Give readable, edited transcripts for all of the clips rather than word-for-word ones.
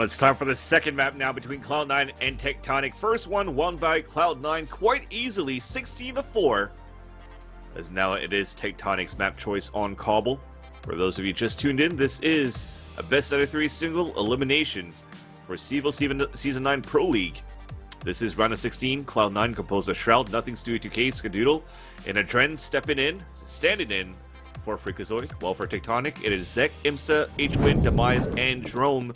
It's time for the second map now between Cloud9 and Tectonic. First one won by Cloud9 quite easily, 16-4. As now it is Tectonic's map choice on Cobble. For those of you just tuned in, this is a best out of 3 single elimination for CEVO Season 9 Pro League. This is round of 16, Cloud9 composed of Shroud, Nothing Stewie 2K, Skadoodle, and Adren standing in for Freakazoid. Well, for Tectonic, it is Zek, Imsta, H-Win, Demise, and Drome,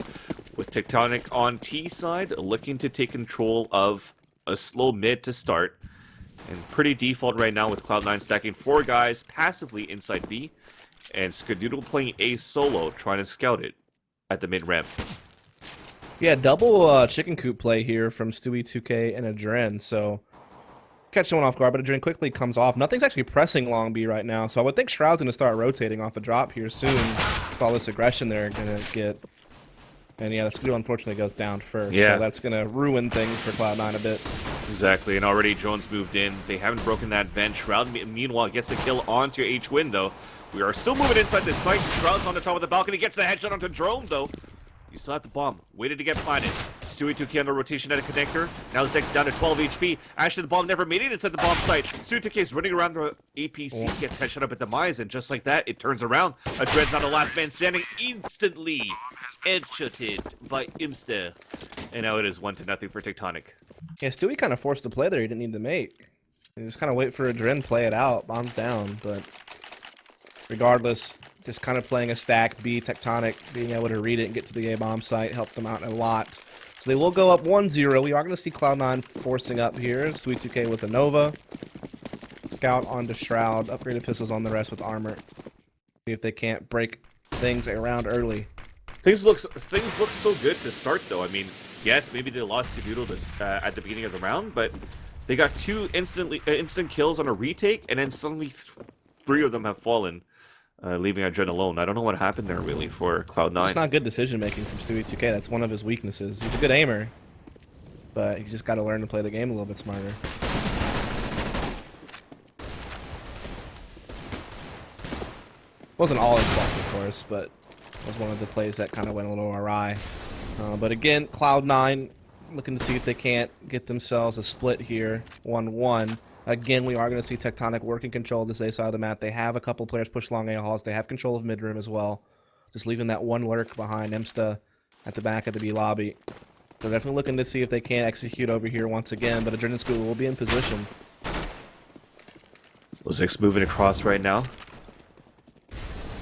with Tectonic on T side, looking to take control of a slow mid to start. And pretty default right now with Cloud9 stacking 4 guys passively inside B, and Skadoodle playing A solo, trying to scout it at the mid ramp. Yeah, double chicken coop play here from Stewie 2K and Adren, so catch someone off guard, but Adren quickly comes off. Nothing's actually pressing long B right now, so I would think Shroud's going to start rotating off a drop here soon with all this aggression they're going to get. And yeah, the Skadoodle unfortunately goes down first, so that's going to ruin things for Cloud9 a bit. Exactly, and already Jones moved in. They haven't broken that vent. Shroud, meanwhile, gets the kill onto H-Win, though. We are still moving inside this site. Shroud's on the top of the balcony, gets the headshot onto Drone, though. You still have the bomb. Waited to get planted. Stewie 2K on the rotation at a connector. Now Zek's down to 12 HP. Actually, the bomb never made it inside the bomb site. Stewie 2K is running around the APC, gets headshot up at Demise, and just like that, it turns around. Adren's not the last man standing, instantly headshotted by Imsta. And now it is 1-0 for Tectonic. Yeah, Stewie kind of forced the play there he didn't need to make. You just kind of wait for Adren to play it out. Bomb's down, but regardless, just kind of playing a stack B. Tectonic being able to read it and get to the A bomb site helped them out a lot. So they will go up 1-0. We are going to see Cloud9 forcing up here. Stewie 2K with a Nova. Scout onto Shroud. Upgraded pistols on the rest with armor. See if they can't break things around early. Things look so good to start, though. I mean, yes, maybe they lost Skadoodle at the beginning of the round, but they got 2 instant kills on a retake, and then suddenly 3 of them have fallen, leaving Adren alone. I don't know what happened there, really, for Cloud9. It's not good decision-making from Stewie 2K. That's one of his weaknesses. He's a good aimer, but you just got to learn to play the game a little bit smarter. Wasn't all his fault, of course, but was one of the plays that kind of went a little awry. But again, Cloud9 looking to see if they can't get themselves a split here, 1-1. Again, we are going to see Tectonic working control of this A side of the map. They have a couple players push long A halls. They have control of mid room as well. Just leaving that one lurk behind Imsta at the back of the B lobby. They're definitely looking to see if they can execute over here once again, but Adrenaline School will be in position. Zek's moving across right now.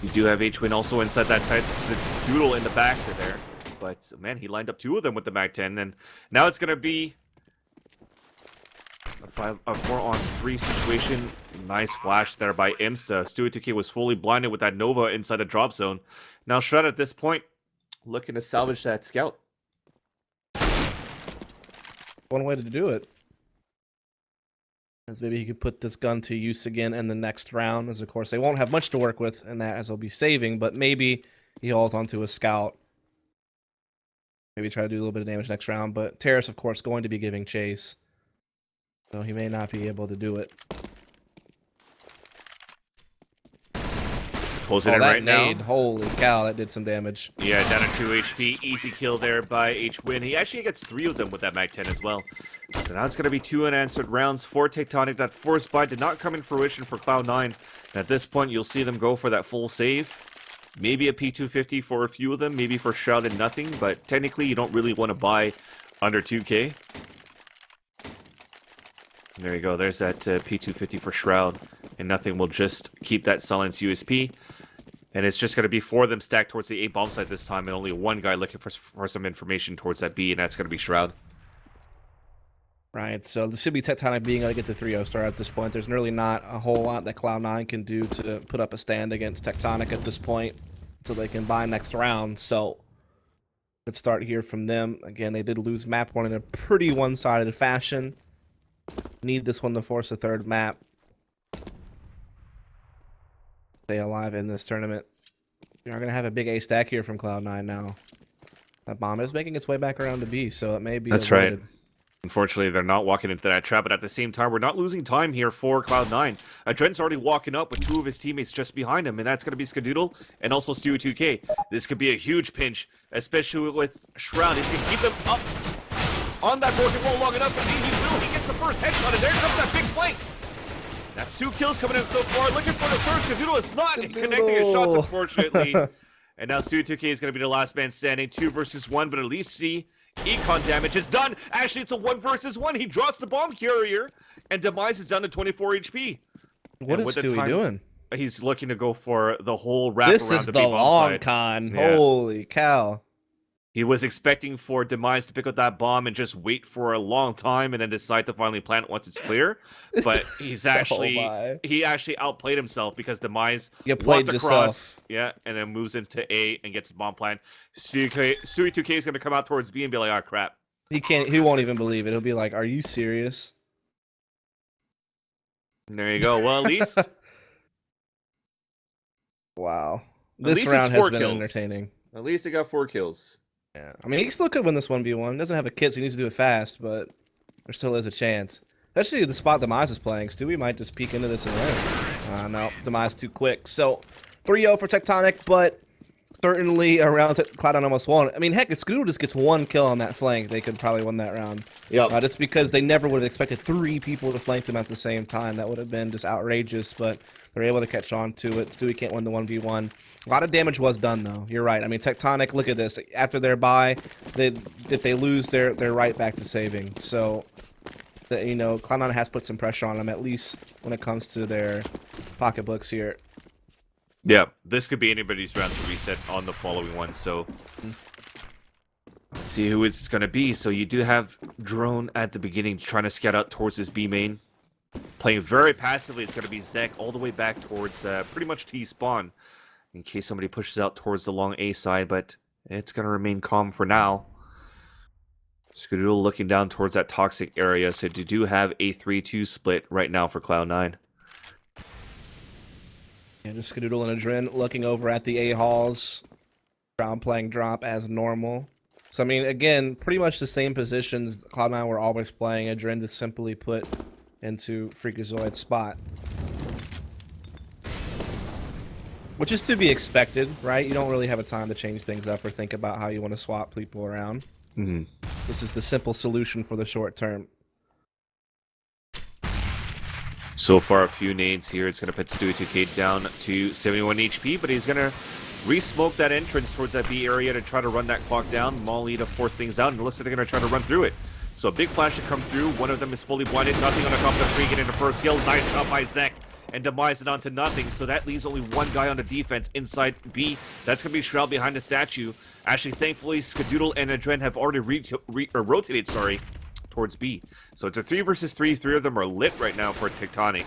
You do have H-Win also inside that side. It's the Doodle in the back there. But, man, he lined up 2 of them with the Mag-10. And now it's going to be a 4-on-3 situation. Nice flash there by Imsta. Stewie 2K was fully blinded with that Nova inside the drop zone. Now Shred at this point looking to salvage that scout. One way to do it. As maybe he could put this gun to use again in the next round, as of course they won't have much to work with in that, as they'll be saving, but maybe he hauls onto a scout. Maybe try to do a little bit of damage next round, but Terrace, of course, going to be giving chase. So he may not be able to do it. Closing in right nade. now. Holy cow, that did some damage. Yeah, down to 2 HP. Easy kill there by H-Win. He actually gets 3 of them with that Mag-10 as well. So now it's going to be 2 unanswered rounds for Tectonic. That force buy did not come in fruition for Cloud9. And at this point, you'll see them go for that full save. Maybe a P250 for a few of them. Maybe for Shroud and Nothing. But technically, you don't really want to buy under 2K. And there you go. There's that P250 for Shroud. And Nothing will just keep that silence USP. And it's just going to be 4 of them stacked towards the A bomb site this time, and only 1 guy looking for some information towards that B, and that's going to be Shroud. Right, so this should be Tectonic being able to get the 3-0 star at this point. There's really not a whole lot that Cloud9 can do to put up a stand against Tectonic at this point, so they can buy next round. So let's start here from them. Again, they did lose map 1 in a pretty one-sided fashion. Need this one to force a 3rd map. Stay alive in this tournament. We are going to have a big A stack here from Cloud9 now. That bomb is making its way back around to B, so it may be That's avoided. right. Unfortunately, they're not walking into that trap, but at the same time, we're not losing time here for Cloud9. Adren's already walking up with 2 of his teammates just behind him, and that's going to be Skadoodle and also Stewie2K. This could be a huge pinch, especially with Shroud. If you keep them up on that broken wall long enough, indeed he will. He gets the first headshot, and there comes that big flank. That's 2 kills coming in so far. Looking for the third. Skadoodle is not connecting his shots, unfortunately. And now Stewie2K is going to be the last man standing. 2 versus 1, but at least see econ damage is done. Actually, it's a 1 versus 1. He drops the bomb carrier, and Demise is down to 24 HP. What is Stewie doing? He's looking to go for the whole wrap This around is the the B-bomb long side. con. Yeah. Holy cow. He was expecting for Demise to pick up that bomb and just wait for a long time and then decide to finally plant once it's clear. But he's actually he actually outplayed himself because Demise walked across, and then moves into A and gets the bomb plant. Stewie2K is going to come out towards B and be like, "Oh crap." He won't even believe it. He'll be like, "Are you serious?" And there you go. Well, at least wow. This round has been entertaining. At least he got 4 kills. Yeah, I mean, he still could win this 1v1. Doesn't have a kit, so he needs to do it fast, but there still is a chance. Especially the spot Demise is playing. Stewie might just peek into this and win. No, Demise too quick. So, 3-0 for Tectonic, but certainly around Cloud9 almost won. I mean, heck, if Skadoodle just gets 1 kill on that flank, they could probably win that round. Yeah. Just because they never would have expected 3 people to flank them at the same time. That would have been just outrageous, but they're able to catch on to it. Stewie can't win the 1v1. A lot of damage was done, though. You're right. I mean, Tectonic, look at this. After their bye, if they lose, they're right back to saving. So, you know, Cloud9 has put some pressure on them, at least when it comes to their pocketbooks here. Yeah, this could be anybody's round to reset on the following one, so let's see who it's going to be. So you do have Drone at the beginning trying to scout out towards his B main. Playing very passively, it's going to be Zek all the way back towards pretty much T-spawn in case somebody pushes out towards the long A side, but it's going to remain calm for now. Skadoodle looking down towards that toxic area, so you do have a 3-2 split right now for Cloud9. Yeah, just Skadoodle and Adren looking over at the A-halls. Brown playing drop as normal. So, I mean, again, pretty much the same positions Cloud9 were always playing. Adren just simply put into Freakazoid's spot. Which is to be expected, right? You don't really have a time to change things up or think about how you want to swap people around. Mm-hmm. This is the simple solution for the short term. So far, a few nades here. It's going to put Stewie2K down to 71 HP, but he's going to re-smoke that entrance towards that B area to try to run that clock down. Molly to force things out, and it looks like they're going to try to run through it. So a big flash to come through. One of them is fully blinded. Nothing on the top of the 3, getting the first kill. Nice shot by Zek. And Demise it onto nothing. So that leaves only 1 guy on the defense inside B. That's going to be Shroud behind the statue. Actually, thankfully, Skadoodle and Adren have already rotated, towards B. So it's a 3 versus 3. 3 of them are lit right now for Tectonic,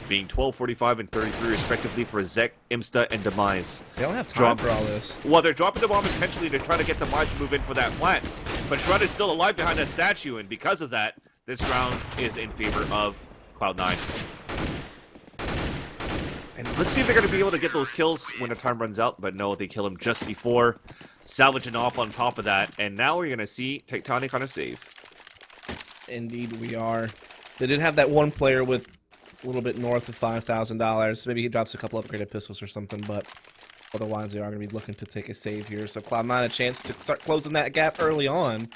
being 12, 45, and 33 respectively for Zek, Imsta, and Demise. They don't have time for all this. Well, they're dropping the bomb intentionally to try to get Demise to move in for that plant. But Shroud is still alive behind that statue, and because of that, this round is in favor of Cloud9. And let's see if they're going to be able to get those kills when the time runs out. But no, they kill him just before, salvaging off on top of that. And now we're going to see Tectonic on a save. Indeed we are. They did have that one player with a little bit north of $5,000. Maybe he drops a couple upgraded pistols or something, but otherwise they are going to be looking to take a save here. So Cloud9 a chance to start closing that gap early on.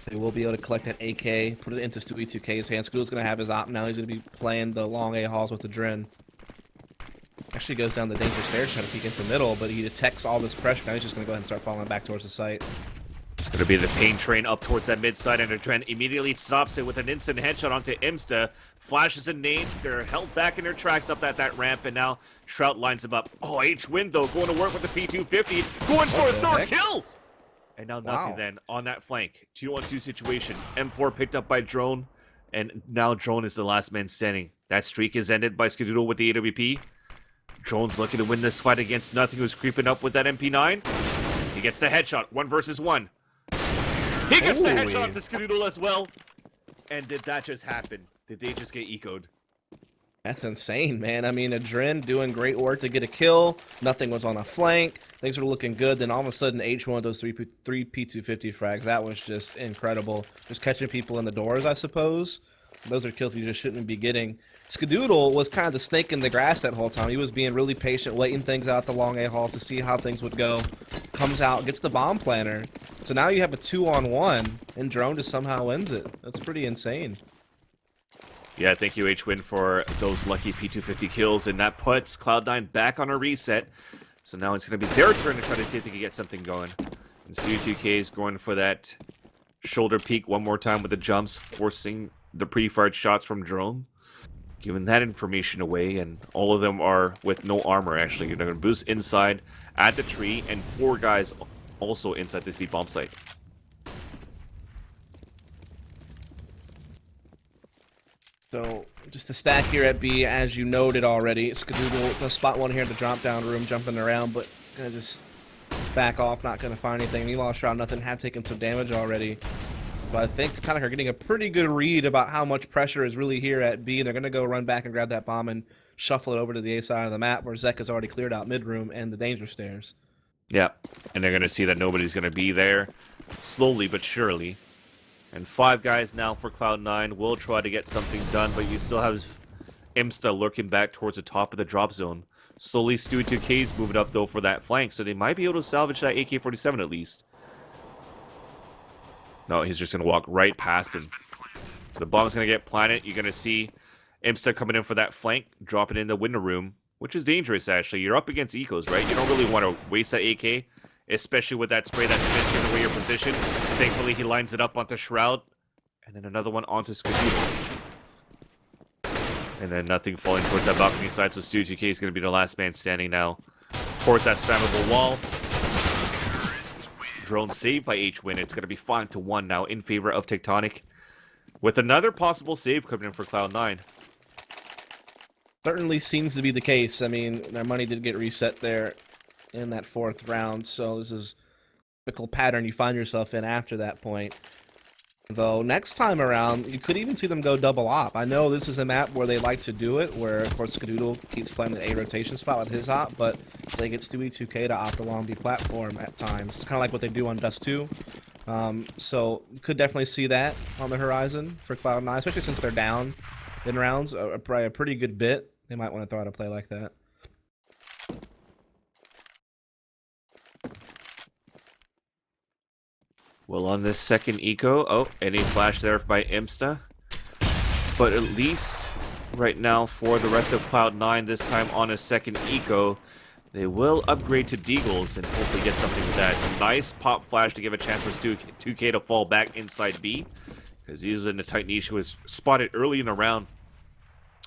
They will be able to collect that AK, put it into Stewie2K's hands. Skadoodle's going to have his op now. He's going to be playing the long A-halls with the Dren. Actually goes down the danger stairs trying to peek into the middle, but he detects all this pressure. Now he's just going to go ahead and start falling back towards the site. It's going to be the pain train up towards that mid side, and Adren immediately stops it with an instant headshot onto Imsta. Flashes and nades. They're held back in their tracks up at that ramp, and now Shroud lines him up. Oh, H-Win, though, going to work with the P250. Going for a third kill! And now nothing then on that flank. 2-on-2 situation. M4 picked up by Drone, and now Drone is the last man standing. That streak is ended by Skadoodle with the AWP. Drone's looking to win this fight against nothing, who's creeping up with that MP9. He gets the headshot. 1 versus 1. He gets the headshot to Skadoodle as well. And did that just happen? Did they just get ecoed? That's insane, man. I mean, Adren doing great work to get a kill. Nothing was on a flank. Things were looking good. Then all of a sudden, H1 of those three P250 frags. That was just incredible. Just catching people in the doors, I suppose. Those are kills you just shouldn't be getting. Skadoodle was kind of the snake in the grass that whole time. He was being really patient, waiting things out the long A halls to see how things would go. Comes out, gets the bomb planter. So now you have a 2-on-1, and Drone just somehow wins it. That's pretty insane. Yeah, thank you, H-Win, for those lucky P250 kills, and that puts Cloud9 back on a reset. So now it's going to be their turn to try to see if they can get something going. And Stu2K is going for that shoulder peek one more time with the jumps, forcing the pre-fired shots from Drone. Giving that information away, and all of them are with no armor, actually. They're going to boost inside at the tree, and 4 guys also inside this B bomb site. So, just a stack here at B, as you noted already. Skadoodle, the spot one here at the drop down room, jumping around, but gonna just back off, not gonna find anything. He lost shroud, nothing, have taken some damage already. But I think Tectonic are getting a pretty good read about how much pressure is really here at B. They're gonna go run back and grab that bomb and shuffle it over to the A side of the map, where Zek has already cleared out mid room and the danger stairs. Yeah, and they're gonna see that nobody's gonna be there, slowly but surely. And 5 guys now for Cloud9 will try to get something done, but you still have Imsta lurking back towards the top of the drop zone. Slowly, Stu2K's moving up, though, for that flank, so they might be able to salvage that AK-47 at least. No, he's just going to walk right past him. So the bomb's going to get planted. You're going to see Imsta coming in for that flank, dropping in the window room, which is dangerous, actually. You're up against ecos, right? You don't really want to waste that AK. Especially with that spray that's missing away your position. Thankfully, he lines it up onto Shroud. And then another one onto Skadoodle. And then nothing falling towards that balcony side. So Stu2K is going to be the last man standing now. Towards that spammable wall. Drone saved by H-Win. It's going to be 5-1 now in favor of Tectonic. With another possible save coming in for Cloud9. Certainly seems to be the case. I mean, their money did get reset there in that 4th round, so this is a typical pattern you find yourself in after that point. Though next time around, you could even see them go double op. I know this is a map where they like to do it, where of course Skadoodle keeps playing the A rotation spot with his op, but they get Stewie2K to opt along the platform at times. It's kind of like what they do on Dust 2. So could definitely see that on the horizon for Cloud9, especially since they're down in rounds, probably a pretty good bit. They might want to throw out a play like that. Well, on this second eco, oh, any flash there by Imsta. But at least right now for the rest of Cloud9, this time on a second eco, they will upgrade to Deagles and hopefully get something with that. A nice pop flash to give a chance for Stu2K to fall back inside B, because he's in a tight niche who was spotted early in the round.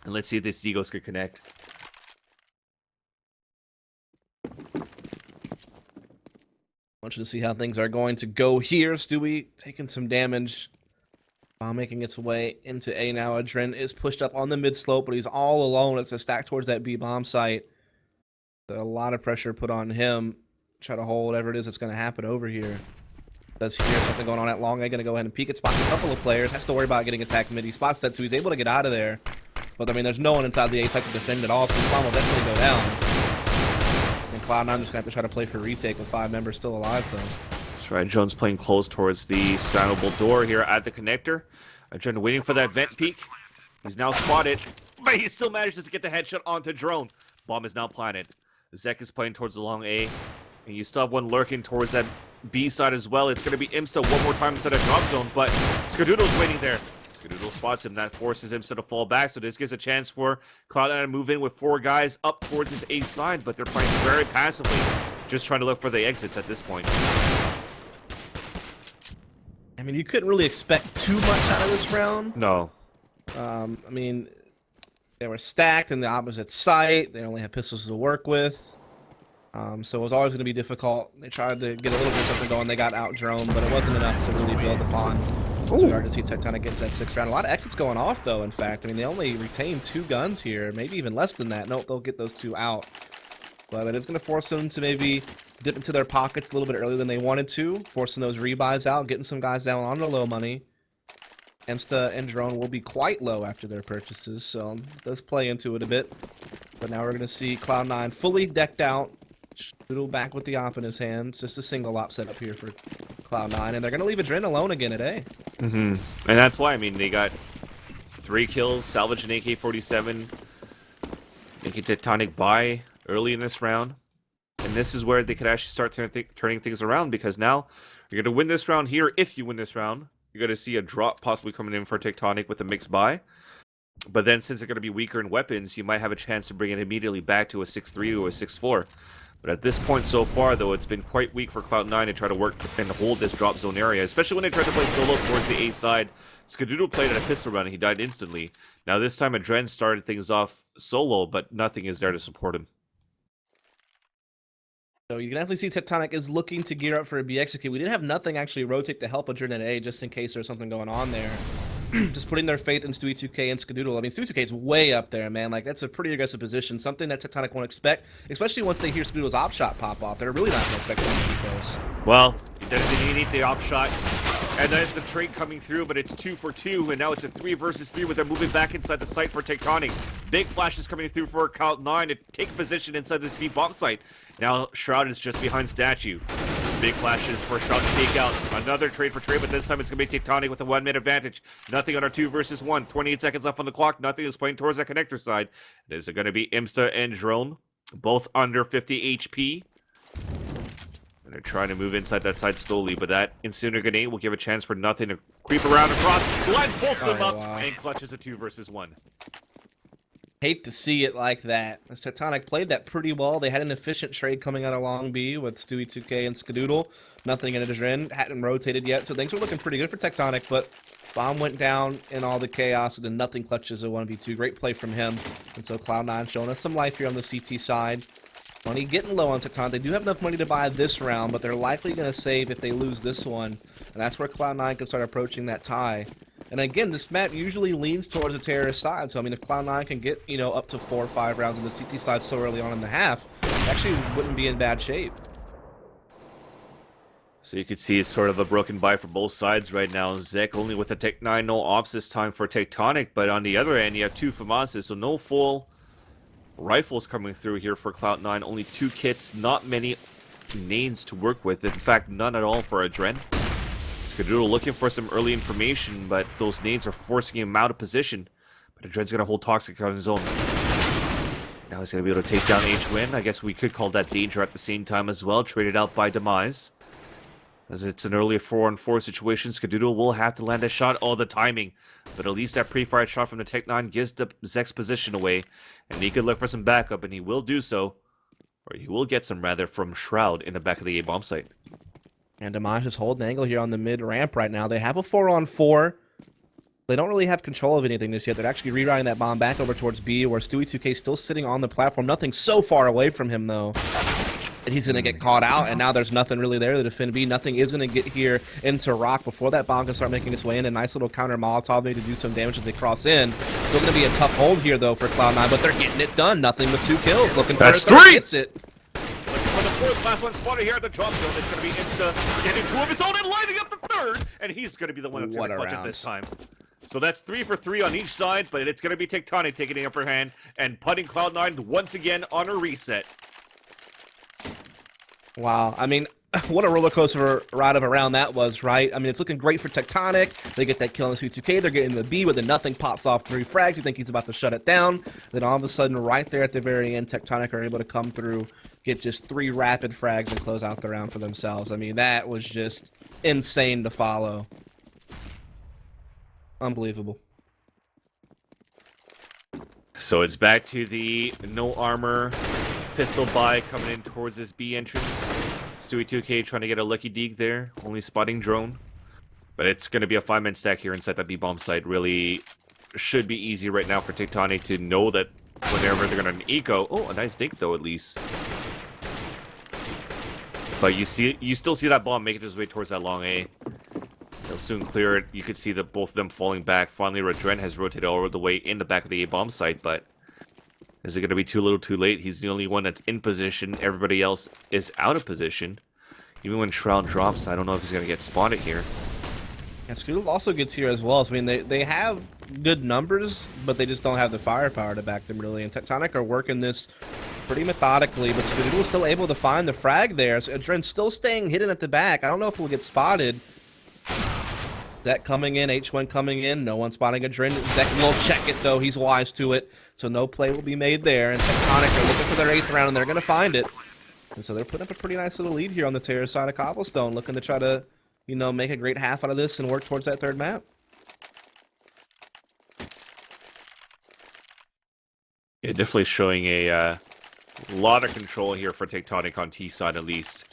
And let's see if this Deagles could connect. I want you to see how things are going to go here. Stewie taking some damage while making its way into A now. Adren is pushed up on the mid slope, but he's all alone. It's a stack towards that B bomb site. So a lot of pressure put on him. Try to hold whatever it is that's going to happen over here. Does hear something going on at long A. Going to go ahead and peek it. Spots a couple of players. Has to worry about getting attacked mid. He spots that, so he's able to get out of there. But I mean, there's no one inside the A site to defend at all, so this bomb will definitely go down. And Cloud9 just going to have to try to play for retake with 5 members still alive, though. That's right. Jones playing close towards the spammable door here at the connector. Adren waiting for that vent peek. He's now spotted, but he still manages to get the headshot onto Drone. Bomb is now planted. Zek is playing towards the long A. And you still have one lurking towards that B side as well. It's going to be Imsta one more time inside a drop zone, but Skadoodle's waiting there. Skadoodle spots him. That forces Imsta to fall back, so this gives a chance for Cloud9 to move in with 4 guys up towards his A side, but they're playing very passively, just trying to look for the exits at this point. I mean, you couldn't really expect too much out of this round. No. I mean, they were stacked in the opposite site. They only had pistols to work with. So it was always going to be difficult. They tried to get a little bit of something going. They got out-droned, but it wasn't enough to really build upon. It's hard to see Tectonic get to that 6th round. A lot of exits going off, though, in fact. I mean, they only retained 2 guns here, maybe even less than that. Nope, they'll get those 2 out. But it is going to force them to maybe dip into their pockets a little bit earlier than they wanted to, forcing those rebuys out, getting some guys down on the low money. Insta and Drone will be quite low after their purchases, so it does play into it a bit. But now we're going to see Cloud9 fully decked out. Doodle back with the op in his hands. Just a single op setup here for Cloud9, and they're going to leave Adren alone again at A. And that's why, I mean, they got 3 kills, salvage an AK-47, making Tectonic buy early in this round. And this is where they could actually start turning things around, because now you're going to win this round here. If you win this round, you're going to see a drop possibly coming in for Tectonic with a mixed buy. But then since they're going to be weaker in weapons, you might have a chance to bring it immediately back to a 6-3 or a 6-4. But at this point so far, though, it's been quite weak for Cloud9 to try to work and hold this drop zone area, especially when they tried to play solo towards the A side. Skadoodle played at a pistol round and he died instantly. Now this time Adren started things off solo, but nothing is there to support him. So you can definitely see Tectonic is looking to gear up for a B execute. We didn't have nothing actually rotate to help Adren at A just in case there's something going on there. Just putting their faith in Stewie2K and Skadoodle. I mean, Stewie2K is way up there, man. Like, that's a pretty aggressive position. Something that Tectonic won't expect, especially once they hear Skadoodle's op shot pop off. They're really not going to expect them to be close. Well, he doesn't need the op shot. And there's the trade coming through, but it's 2 for 2, and now it's a 3 versus 3 with them moving back inside the site for Tectonic. Big flashes coming through for Cloud9 to take position inside this V bomb site. Now Shroud is just behind Statue. Big flashes for Shroud to take out. Another trade for trade, but this time it's going to be Tectonic with a 1-minute advantage. Nothing on our 2 versus 1. 28 seconds left on the clock. Nothing is playing towards that connector side. It is going to be Imsta and Drone, both under 50 HP. And they're trying to move inside that side slowly, but that Incinerator Grenade will give a chance for Nothing to creep around across. Lines both of them up and clutches a 2 versus 1. Hate to see it like that. Tectonic played that pretty well. They had an efficient trade coming out of Long B with Stewie2K and Skadoodle. Nothing in Adren. Hadn't rotated yet, so things were looking pretty good for Tectonic, but bomb went down in all the chaos, and then Nothing clutches a 1v2. Great play from him. And so Cloud9 showing us some life here on the CT side. Money getting low on Tectonic. They do have enough money to buy this round, but they're likely going to save if they lose this one. And that's where Cloud9 can start approaching that tie. And again, this map usually leans towards the terrorist side. So, I mean, if Cloud9 can get, you know, up to 4 or 5 rounds on the CT side so early on in the half, actually wouldn't be in bad shape. So you can see it's sort of a broken buy for both sides right now. Zek only with a Tec-9, no ops this time for Tectonic. But on the other end, you have 2 FAMASes, so no full rifles coming through here for Cloud9. Only 2 kits, not many nades to work with. In fact, none at all for Adren. Skadoodle looking for some early information, but those nades are forcing him out of position. But Adren's going to hold Toxic on his own. Now he's going to be able to take down H-Win. I guess we could call that danger at the same time as well. Traded out by Demise. As it's an early 4-on-4 situation, Skadoodle will have to land a shot. Oh, the timing. But at least that pre-fired shot from the Tec-9 gives the Zek's position away. And he could look for some backup, and he will do so. Or he will get some, rather, from Shroud in the back of the A-bomb site. And Demise is holding the angle here on the mid-ramp right now. They have a 4-on-4. They don't really have control of anything just yet. They're actually rerouting that bomb back over towards B, where Stewie2K is still sitting on the platform. Nothing so far away from him, though. And he's going to get caught out, and now there's nothing really there to defend B. Nothing is going to get here into Rock before that bomb can start making its way in. A nice little counter Molotov maybe to do some damage as they cross in. Still going to be a tough hold here, though, for Cloud9, but they're getting it done. Nothing with 2 kills. Looking for That's it. 3! Gets it. Looking for the 4th last one spotted here at the drop zone. It's going to be Insta getting 2 of his own and lining up the 3rd, and he's going to be the one that's going to clutch it this time. So that's 3 for 3 on each side, but it's going to be Tectonic taking the upper hand and putting Cloud9 once again on a reset. Wow, I mean, what a roller coaster ride of a round that was, right? I mean, it's looking great for Tectonic. They get that kill on the Stewie2K. They're getting the B, but then Nothing pops off 3 frags. You think he's about to shut it down. Then all of a sudden, right there at the very end, Tectonic are able to come through, get just 3 rapid frags, and close out the round for themselves. I mean, that was just insane to follow. Unbelievable. So it's back to the no armor pistol buy coming in towards this B entrance. Stewie2K trying to get a lucky deke there, only spotting Drone. But it's going to be a 5-man stack here inside that B bomb site. Really should be easy right now for Tectonic to know that whenever they're going to eco. Oh, a nice dink though, at least. But you still see that bomb making its way towards that long A. They'll soon clear it. You could see that both of them falling back. Finally, Adren has rotated all the way in the back of the A bomb site, but is it going to be too little too late? He's the only one that's in position. Everybody else is out of position. Even when Shroud drops, I don't know if he's going to get spotted here. And Scoodle also gets here as well. So, I mean, they have good numbers, but they just don't have the firepower to back them really. And Tectonic are working this pretty methodically, but Scoodle is still able to find the frag there. So Adren's still staying hidden at the back. I don't know if we'll get spotted. Zek coming in, H1 coming in, no one spotting Adren. Zek will check it though, he's wise to it. So no play will be made there, and Tectonic are looking for their 8th round, and they're going to find it. And so they're putting up a pretty nice little lead here on the Terror side of Cobblestone, looking to try to, you know, make a great half out of this and work towards that 3rd map. Yeah, definitely showing a lot of control here for Tectonic on T side at least.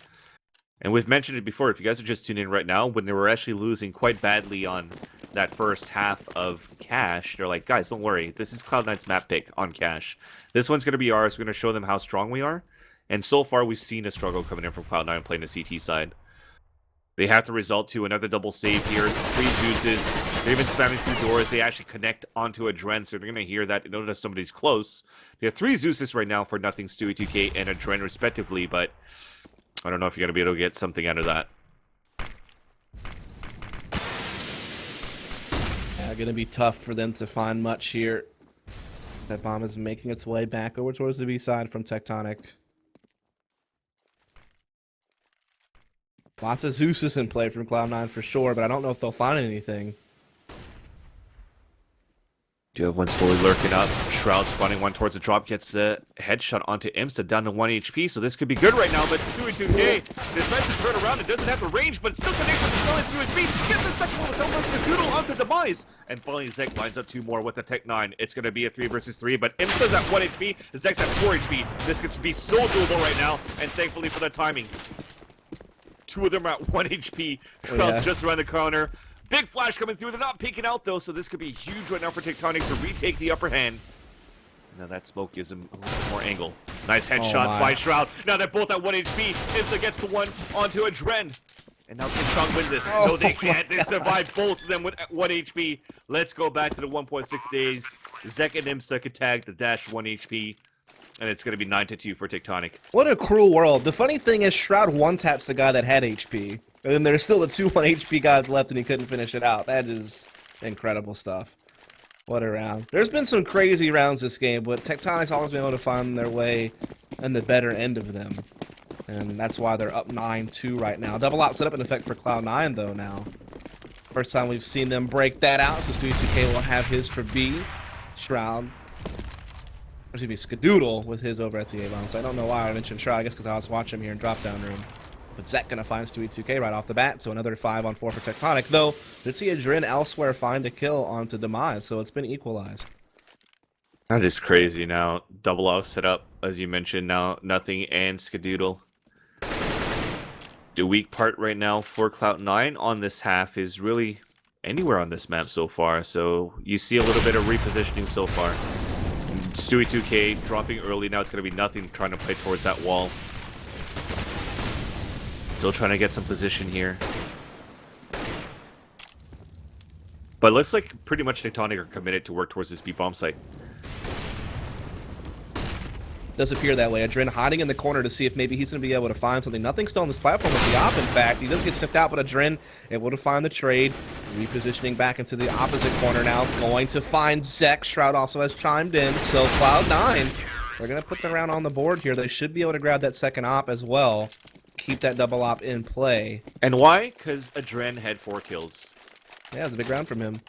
And we've mentioned it before, if you guys are just tuning in right now, when they were actually losing quite badly on that first half of Cash, they're like, guys, don't worry, this is Cloud9's map pick on Cash. This one's going to be ours, we're going to show them how strong we are. And so far, we've seen a struggle coming in from Cloud9 playing the CT side. They have to result to another double save here, 3 Zeuses. They've been spamming through doors, they actually connect onto Adren, so they're going to hear that, they know that somebody's close. They have 3 Zeuses right now for Nothing, Stewie 2K, and Adren respectively, but I don't know if you're going to be able to get something out of that. Yeah, going to be tough for them to find much here. That bomb is making its way back over towards the B side from Tectonic. Lots of Zeus's in play from Cloud9 for sure, but I don't know if they'll find anything. Do you have one slowly lurking up? Shroud spawning one towards the drop, gets the headshot onto Imsta, down to 1 HP, so this could be good right now, but Stewie 2K decides to turn around. It doesn't have the range, but it still connects with the solid through his beat. Gets the second one without much to doodle onto Demise. And finally, Zek lines up 2 more with the Tec-9. It's going to be a 3 versus 3, but Imsta's at 1 HP, Zek's at 4 HP. This could be so doable right now, and thankfully for the timing. 2 of them are at 1 HP. Shroud's just around the corner. Big flash coming through. They're not peeking out, though, so this could be huge right now for Tectonic to retake the upper hand. Now that smoke gives him a little bit more angle. Nice headshot by Shroud. Now they're both at 1 HP. Imsta gets the one onto Adren. And now can Shroud win this? No, they can't. They survive both of them with 1 HP. Let's go back to the 1.6 days. Zek and Imsta could tag the dash 1 HP. And it's going to be 9-2 for Tectonic. What a cruel world. The funny thing is Shroud one-taps the guy that had HP. And then there's still the 2 1 HP guys left and he couldn't finish it out. That is incredible stuff. What a round. There's been some crazy rounds this game, but Tectonic's always been able to find their way in the better end of them. And that's why they're up 9-2 right now. Double out set up in effect for Cloud9 though now. First time we've seen them break that out, so Stewie 2K will have his for B. Shroud. Excuse me, Skadoodle with his over at the A-bomb. So I don't know why I mentioned Shroud. I guess because I was watching him here in drop-down room. But Zek gonna find Stewie 2K right off the bat, so another 5 on 4 for Tectonic. Though, did see Adren elsewhere find a kill onto Demise, so it's been equalized. That is crazy now. Double off set up, as you mentioned, now Nothing and Skadoodle. The weak part right now for Cloud9 on this half is really anywhere on this map so far, so you see a little bit of repositioning so far. Stewie 2K dropping early, now it's going to be Nothing trying to play towards that wall. Still trying to get some position here. But it looks like pretty much Tectonic are committed to work towards this B-bomb site. Does appear that way. Adren hiding in the corner to see if maybe he's going to be able to find something. Nothing's still on this platform with the op, in fact. He does get sniffed out, but Adren able to find the trade. Repositioning back into the opposite corner now. Going to find Zek. Shroud also has chimed in. So Cloud9, they're going to put the round on the board here. They should be able to grab that second op as well. Keep that double op in play. And why? Because Adren had 4 kills. Yeah, it's a big round from him.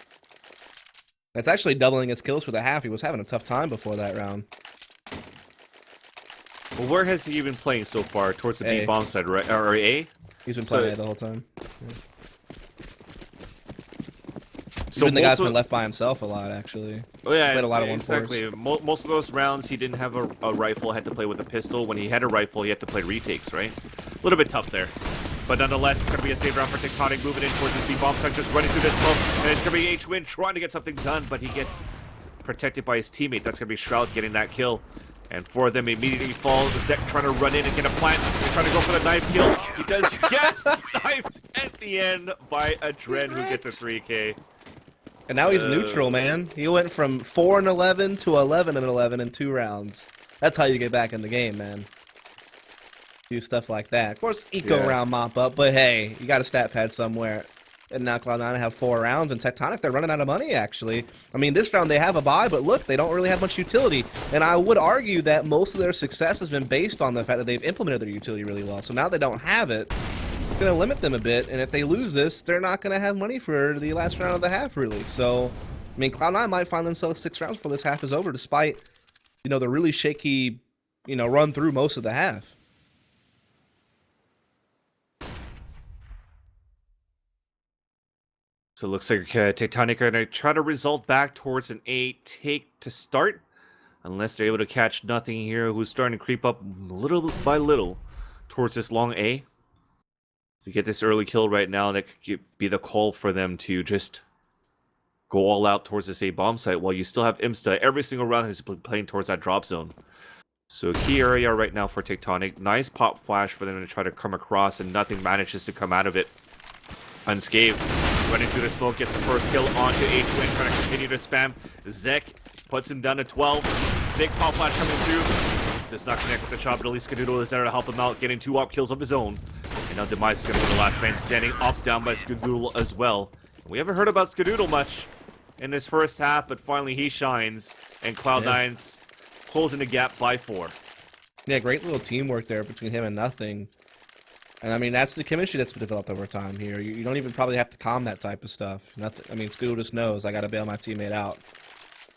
That's actually doubling his kills for the half. He was having a tough time before that round. Well, where has he been playing so far? Towards the A. B-bomb side, right? Or A? He's been playing A the whole time. Yeah. So Even the guy's been left by himself a lot, actually. Oh, yeah, played a lot of exactly. Most of those rounds, he didn't have a rifle, had to play with a pistol. When he had a rifle, he had to play retakes, right? A little bit tough there. But nonetheless, it's going to be a save round for Tectonic, moving in towards this B-bomb site, just running through this smoke. And it's going to be H-Win trying to get something done, but he gets protected by his teammate. That's going to be Shroud getting that kill. And 4 of them immediately fall. The Zek trying to run in and get a plant. They're trying to go for the knife kill. He does get knifed at the end by Adren, who gets a 3K. And now he's neutral, man. He went from 4-11 to 11-11 in 2 rounds. That's how you get back in the game, man. Do stuff like that. Of course, eco round mop up, but hey, you got a stat pad somewhere. and now Cloud9 have 4 rounds, and Tectonic, they're running out of money, actually. I mean, this round they have a bye, but look, they don't really have much utility, and I would argue that most of their success has been based on the fact that they've implemented their utility really well. So now they don't have it, it's going to limit them a bit, and if they lose this, they're not going to have money for the last round of the half, really. So, I mean, Cloud9 might find themselves 6 rounds before this half is over, despite, you know, the really shaky, you know, run through most of the half. So it looks like Tectonic are going to try to result back towards an A take to start. Unless they're able to catch nothing here, who's starting to creep up little by little towards this long A. To get this early kill right now, that could be the call for them to just go all out towards this A bomb site, while you still have Imsta every single round he's playing towards that drop zone. So key area right now for Tectonic. Nice pop flash for them to try to come across, and nothing manages to come out of it unscathed. Running through the smoke, gets the first kill onto H-Win, trying to continue to spam. Zek puts him down to 12. Big pop flash coming through. Does not connect with the shot, but at least Skadoodle is there to help him out, getting 2 op kills of his own. And now Demise is going to be the last man standing. Ops down by Skadoodle as well. We haven't heard about Skadoodle much in this first half, but finally he shines. And Cloud9's closing the gap by 4. Yeah, great little teamwork there between him and Nothing. And I mean, that's the chemistry that's been developed over time here. You don't even probably have to calm that type of stuff. Nothing. I mean, Scootle just knows I got to bail my teammate out.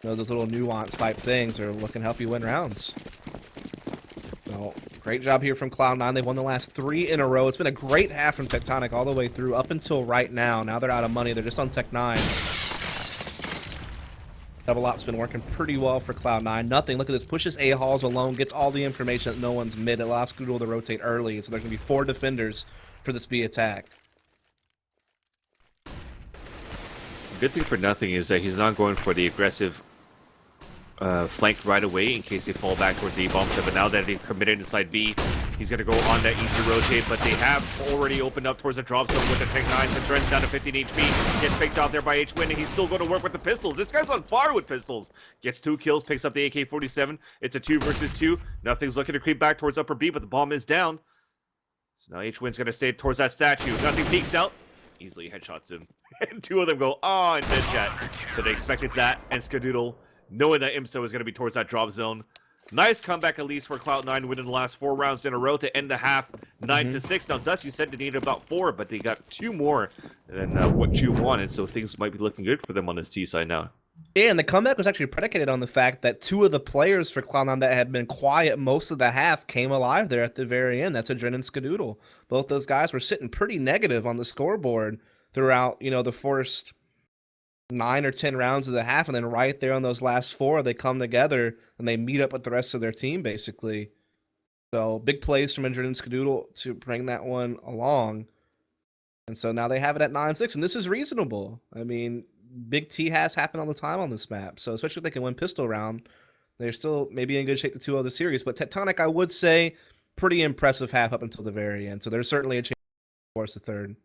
You know, those little nuance type things are looking to help you win rounds. So, great job here from Cloud9. They won the last 3 in a row. It's been a great half from Tectonic all the way through up until right now. Now they're out of money. They're just on Tech 9. Double op's been working pretty well for Cloud9. Nothing. Look at this. Pushes A-Halls alone. Gets all the information that no one's mid. It allows Scootle to rotate early. So there's going to be 4 defenders for this B attack. Good thing for Nothing is that he's not going for the aggressive flank right away in case they fall back towards the E-bomb set. But now that they've committed inside B, he's going to go on that easy rotate. But they have already opened up towards the drop zone with the Tech 9. So Trent's down to 15 HP. Gets picked off there by H-Win, and he's still going to work with the pistols. This guy's on fire with pistols. Gets 2 kills, picks up the AK-47. It's a 2 versus 2. Nothing's looking to creep back towards upper B, but the bomb is down. So now H-Win's going to stay towards that statue. Nothing peeks out. Easily headshots him. And 2 of them go, and dead chat. So they expected that, and Skadoodle, knowing that Imsta was going to be towards that drop zone. Nice comeback, at least, for Cloud9, winning the last 4 rounds in a row to end the half 9-6. Now, Dusty said they needed about 4, but they got 2 more than what you wanted, so things might be looking good for them on this T side now. Yeah, and the comeback was actually predicated on the fact that 2 of the players for Cloud9 that had been quiet most of the half came alive there at the very end. That's Adren and Skadoodle. Both those guys were sitting pretty negative on the scoreboard throughout, you know, the first 9 or 10 rounds of the half, and then right there on those last 4, they come together and they meet up with the rest of their team, basically. So big plays from Adren and Skadoodle to bring that one along. And so now they have it at 9-6, and this is reasonable. I mean, Big T has happened all the time on this map, so especially if they can win pistol round, they're still maybe in good shape to 2-0 the series. But Tectonic, I would say, pretty impressive half up until the very end. So there's certainly a chance to force the third.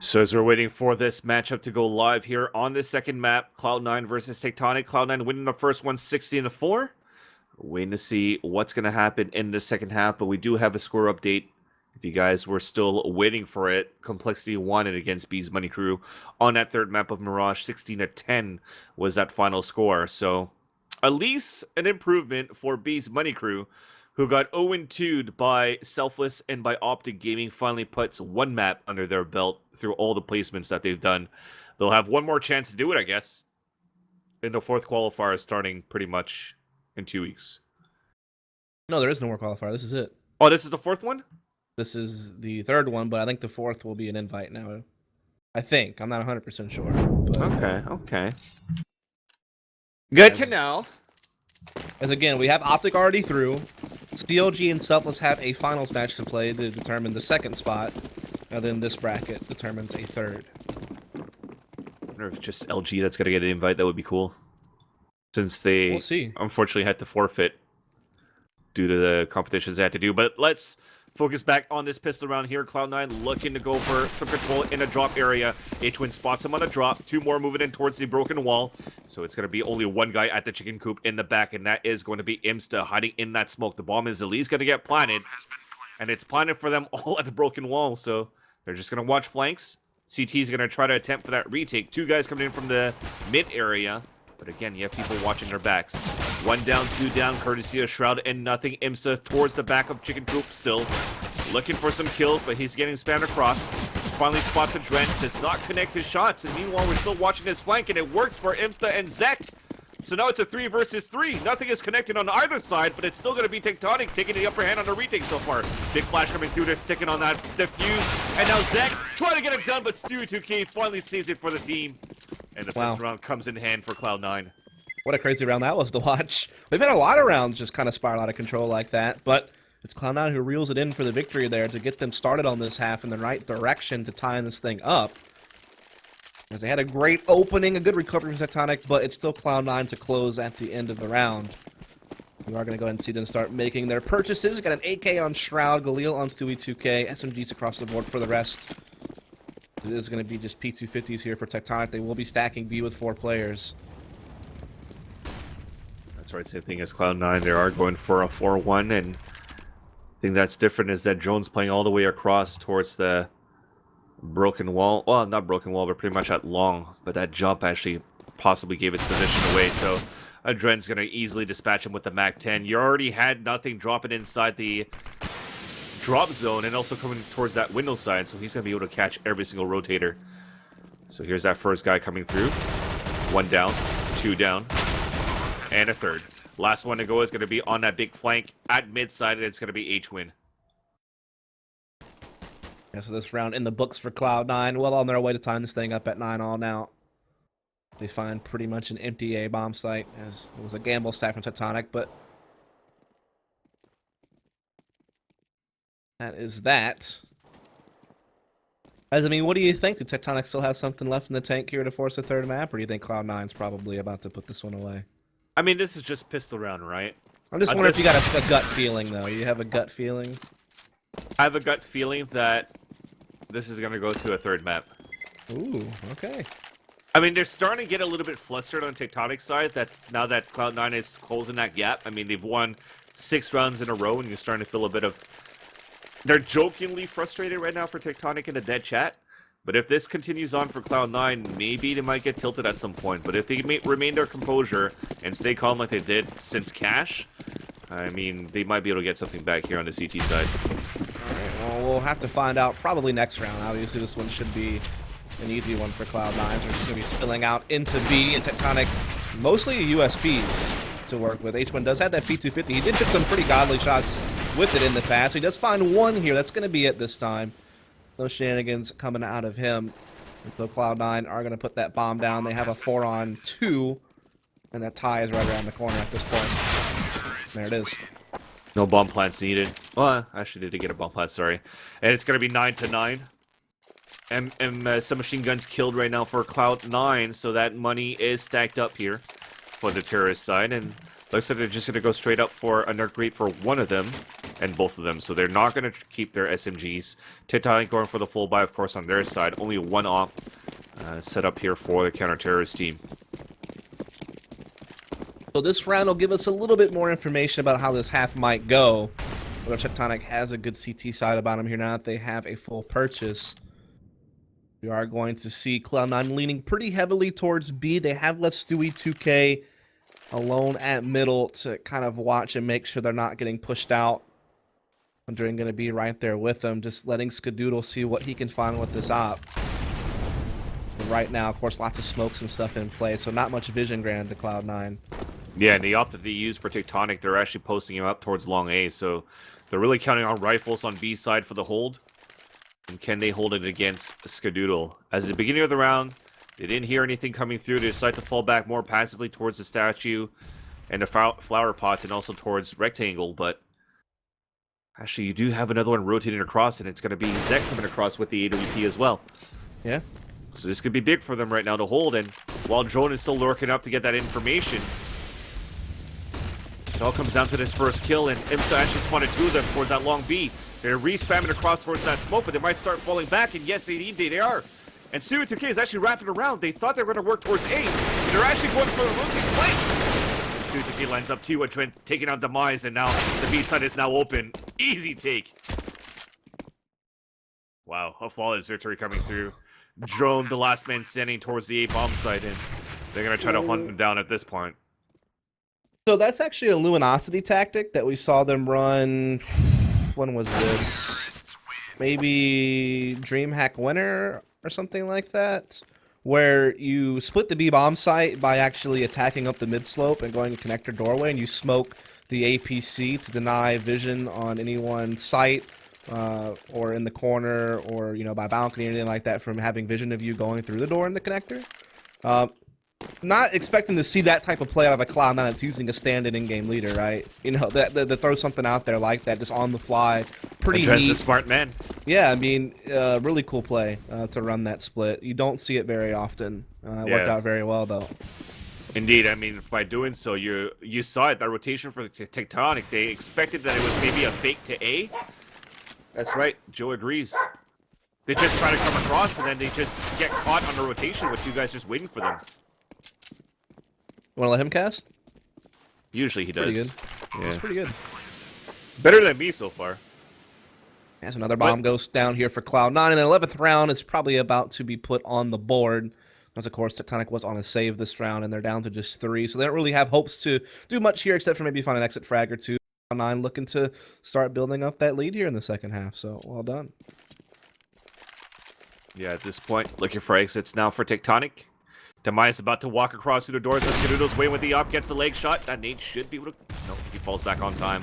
So as we're waiting for this matchup to go live here on the second map, Cloud9 versus Tectonic. Cloud9 winning the first one 16-4. Waiting to see what's going to happen in the second half, but we do have a score update. If you guys were still waiting for it, Complexity won it against B's Money Crew on that third map of Mirage. 16-10 was that final score. So at least an improvement for B's Money Crew, who got 0-2'd by Selfless and by Optic Gaming. Finally puts 1 map under their belt through all the placements that they've done. They'll have 1 more chance to do it, I guess, in the 4th qualifier starting pretty much in 2 weeks. No, there is no more qualifier. This is it. Oh, this is the 4th one? This is the 3rd one, but I think the 4th will be an invite now. I think. I'm not 100% sure. But Okay. Good to know. As again, we have Optic already through. CLG and Selfless have a finals match to play to determine the 2nd spot. And then this bracket determines a 3rd. I wonder if it's just LG that's going to get an invite. That would be cool. Since they We'll see. Unfortunately had to forfeit due to the competitions they had to do. But let's focus back on this pistol round here. Cloud9 looking to go for some control in a drop area. H-Win spots him on the drop. 2 more moving in towards the broken wall. So it's going to be only 1 guy at the chicken coop in the back, and that is going to be Imsta hiding in that smoke. The bomb is at least going to get planted, and it's planted for them all at the broken wall. So they're just going to watch flanks CT is going to try to attempt for that retake. 2 guys coming in from the mid area. But again, you have people watching their backs. 1 down, 2 down, courtesy of Shroud and nothing. Imsa towards the back of Chicken Coop still. Looking for some kills, but he's getting spammed across. Finally spots a Dren, does not connect his shots. And meanwhile, we're still watching his flank, and it works for Imsta and Zek. So now it's a 3 versus 3. Nothing is connected on either side, but it's still going to be Tectonic taking the upper hand on the retake so far. Big flash coming through, they're sticking on that defuse. And now Zek trying to get it done, but Stewie2K finally saves it for the team. And the first round comes in hand for Cloud9. What a crazy round that was to watch. We've had a lot of rounds just kind of spiral out of control like that, but it's Cloud9 who reels it in for the victory there to get them started on this half in the right direction to tie this thing up. As they had a great opening, a good recovery from Tectonic, but it's still Cloud9 to close at the end of the round. We are going to go ahead and see them start making their purchases. We got an AK on Shroud, Galil on Stewie2K, SMGs across the board for the rest. It is going to be just P250s here for Tectonic. They will be stacking B with 4 players. That's right, same thing as Cloud9. They are going for a 4-1, and the thing that's different is that Drone's playing all the way across towards the broken wall. Well, not broken wall, but pretty much at long. But that jump actually possibly gave its position away, so Dren's going to easily dispatch him with the MAC-10. You already had nothing dropping inside the drop zone and also coming towards that window side, so he's going to be able to catch every single rotator. So here's that first guy coming through. 1 down, 2 down, and a 3rd. Last one to go is going to be on that big flank at mid side, and it's going to be H-Win. Yeah, so this round in the books for Cloud9. Well on their way to tying this thing up at 9-all now. They find pretty much an empty A bomb site, as it was a gamble stack from Tectonic, but that is that. As I mean, what do you think? Do Tectonic still have something left in the tank here to force a 3rd map, or do you think Cloud9's probably about to put this one away? I mean, this is just pistol round, right? I'm just wondering if you got a gut feeling, though. You have a gut feeling? I have a gut feeling that this is going to go to a 3rd map. Ooh, okay. I mean, they're starting to get a little bit flustered on Tectonic's side that now that Cloud9 is closing that gap. I mean, they've won 6 rounds in a row, and you're starting to feel a bit of... They're jokingly frustrated right now for Tectonic in the dead chat. But if this continues on for Cloud9, maybe they might get tilted at some point. But if they remain their composure and stay calm like they did since Cash, I mean, they might be able to get something back here on the CT side. Alright, well, we'll have to find out probably next round. Obviously, this one should be an easy one for Cloud9. They're just going to be spilling out into B, and Tectonic mostly USPs to work with. H1 does have that P250. He did hit some pretty godly shots with it in the past. He does find one here. That's going to be it this time. No shenanigans coming out of him. So Cloud9 are going to put that bomb down. They have a 4-on-2, and that tie is right around the corner at this point. There it is. No bomb plants needed. Well, I actually did get a bomb plant, sorry. And it's going to be 9-9. And some machine guns killed right now for Cloud9, so that money is stacked up here for the terrorist side. And looks like they're just going to go straight up for a nerf rate for one of them and both of them. So they're not going to keep their SMGs. Tectonic going for the full buy, of course, on their side. Only 1 op set up here for the counter-terrorist team. So this round will give us a little bit more information about how this half might go. Whether Tectonic has a good CT side about them here now that they have a full purchase. We are going to see Cloud9 leaning pretty heavily towards B. They have left Stewie2K alone at middle to kind of watch and make sure they're not getting pushed out. Wondering going to be right there with them, just letting Skadoodle see what he can find with this op. But right now, of course, lots of smokes and stuff in play, so not much vision granted to Cloud9. Yeah, and the op that they use for Tectonic, they're actually posting him up towards long A, so they're really counting on rifles on B side for the hold. And can they hold it against Skadoodle? As at the beginning of the round, they didn't hear anything coming through. They decided to fall back more passively towards the statue and the flower pots and also towards rectangle, but actually you do have another one rotating across, and it's going to be Zek coming across with the AWP as well. Yeah. So this could be big for them right now to hold, and while Drone is still lurking up to get that information, it all comes down to this first kill, and Imsta actually spotted 2 of them towards that long B. They're re-spamming across towards that smoke, but they might start falling back, and yes, they are. And Stewie2K is actually wrapping around. They thought they were going to work towards A, but they're actually going for the rotating flank. Stewie2K lines up 2 with Trent taking out Demise, and now the B side is now open. Easy take. Wow, a flawless victory coming through. Drone, the last man standing towards the A bomb site, and they're gonna try to hunt him down at this point. So that's actually a luminosity tactic that we saw them run. When was this? Maybe DreamHack Winter or something like that, where you split the B bomb site by actually attacking up the mid slope and going to connector doorway, and you smoke the APC to deny vision on anyone's site. Or in the corner, or by balcony or anything like that, from having vision of you going through the door in the connector. Not expecting to see that type of play out of a Cloud9 that's using a stand-in in-game leader, right? That throw something out there like that, just on the fly, pretty neat. A smart man. Yeah, I mean, really cool play to run that split. You don't see it very often. It worked out very well though. Indeed, I mean, by doing so, you saw it. That rotation for Tectonic, they expected that it was maybe a fake to A. That's right, Joe agrees. They just try to come across, and then they just get caught on the rotation with you guys just waiting for them. Want to let him cast? Usually he does. Pretty good. Yeah. It's pretty good. Better than me so far. As another bomb goes down here for Cloud9, and the 11th round is probably about to be put on the board. As, of course, Tectonic was on a save this round, and they're down to just 3, so they don't really have hopes to do much here except for maybe find an exit frag or two. Cloud9 looking to start building up that lead here in the second half, so well done. Yeah, at this point, looking for exits now for Tectonic. Demise about to walk across through the doors. Escudo's way with the up, gets the leg shot. That nade should be able to... No, he falls back on time.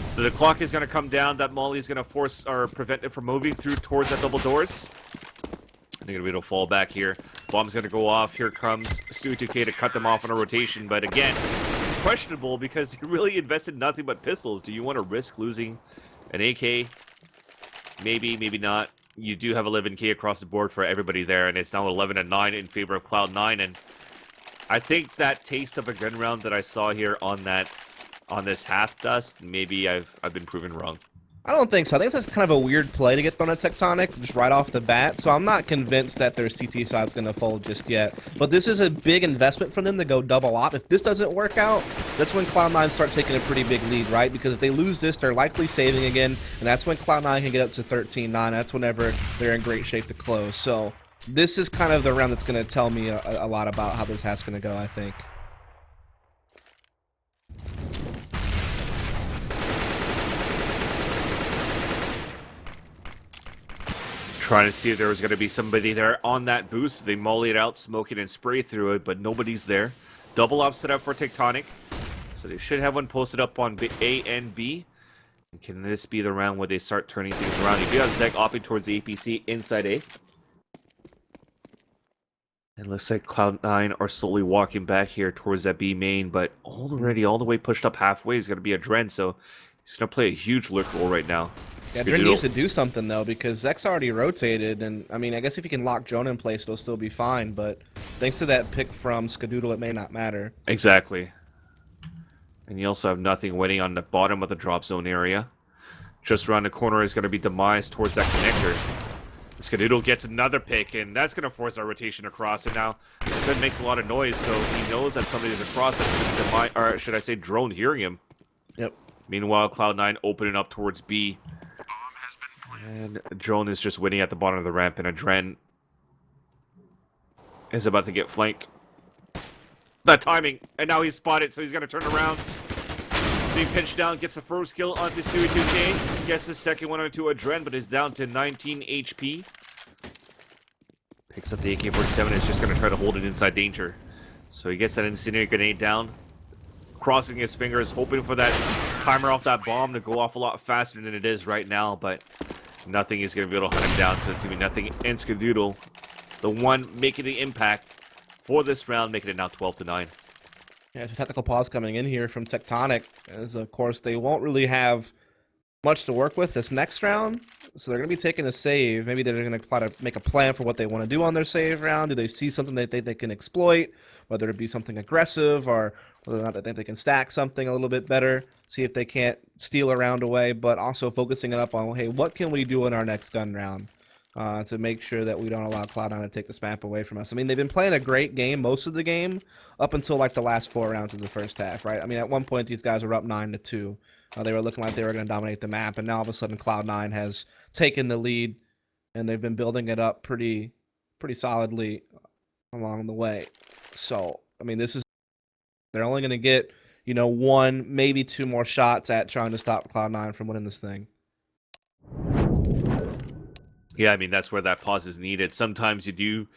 So the clock is going to come down. That Molly is going to force or prevent it from moving through towards that double doors. They're going to be able to fall back here. Bomb's going to go off. Here comes Stu2K to cut them off on a rotation. But again, questionable because you really invested nothing but pistols. Do you want to risk losing an AK? Maybe, maybe not. You do have 11K across the board for everybody there, and it's now 11-9 in favor of Cloud9. And I think that taste of a gun round that I saw here on this half dust, maybe I've been proven wrong. I don't think so. I think that's kind of a weird play to get thrown at Tectonic just right off the bat. So I'm not convinced that their CT side's going to fold just yet. But this is a big investment for them to go double op. If this doesn't work out, that's when Cloud9 start taking a pretty big lead, right? Because if they lose this, they're likely saving again. And that's when Cloud9 can get up to 13-9. That's whenever they're in great shape to close. So this is kind of the round that's going to tell me a lot about how this half's going to go, I think. Trying to see if there was going to be somebody there on that boost. They molly it out, smoke it, and spray through it, but nobody's there. Double op set up for Tectonic. So they should have one posted up on A and B. And can this be the round where they start turning things around? You do have Zeg opting towards the APC inside A. It looks like Cloud9 are slowly walking back here towards that B main, but already all the way pushed up halfway is going to be a Dren, so he's going to play a huge lurk role right now. Yeah, Dren needs to do something, though, because Zek's already rotated, and, I mean, I guess if he can lock Drone in place, it'll still be fine, but thanks to that pick from Skadoodle, it may not matter. Exactly. And you also have nothing waiting on the bottom of the drop zone area. Just around the corner is going to be Demise towards that connector. Skadoodle gets another pick, and that's going to force our rotation across, and now Dren makes a lot of noise, so he knows that somebody's across. That's Demise, or should I say Drone hearing him. Yep. Meanwhile, Cloud9 opening up towards B. And Drone is just waiting at the bottom of the ramp, and a Dren is about to get flanked. That timing, and now he's spotted, so he's going to turn around. Being pinched down, gets the first kill onto Stewie2K. Gets the second one onto a Dren, but is down to 19 HP. Picks up the AK-47 and is just going to try to hold it inside danger. So he gets that incendiary grenade down. Crossing his fingers, hoping for that timer off that bomb to go off a lot faster than it is right now, but nothing is going to be able to hunt him down, so it's going to be nothing. And Skadoodle, the one making the impact for this round, making it now 12-9. Yeah, so technical pause coming in here from Tectonic, as of course they won't really have much to work with this next round, so they're going to be taking a save. Maybe they're going to try to make a plan for what they want to do on their save round. Do they see something that they can exploit, whether it be something aggressive or whether or not they think they can stack something a little bit better, see if they can't steal a round away, but also focusing it up on, hey, what can we do in our next gun round to make sure that we don't allow Cloud9 to take this map away from us. I mean, they've been playing a great game most of the game up until like the last 4 rounds of the first half, right? I mean, at one point these guys were up 9-2. They were looking like they were going to dominate the map, and now all of a sudden Cloud9 has taken the lead and they've been building it up pretty solidly along the way. So, I mean, they're only going to get, you know, 1, maybe 2 more shots at trying to stop Cloud9 from winning this thing. Yeah, I mean, that's where that pause is needed. Sometimes you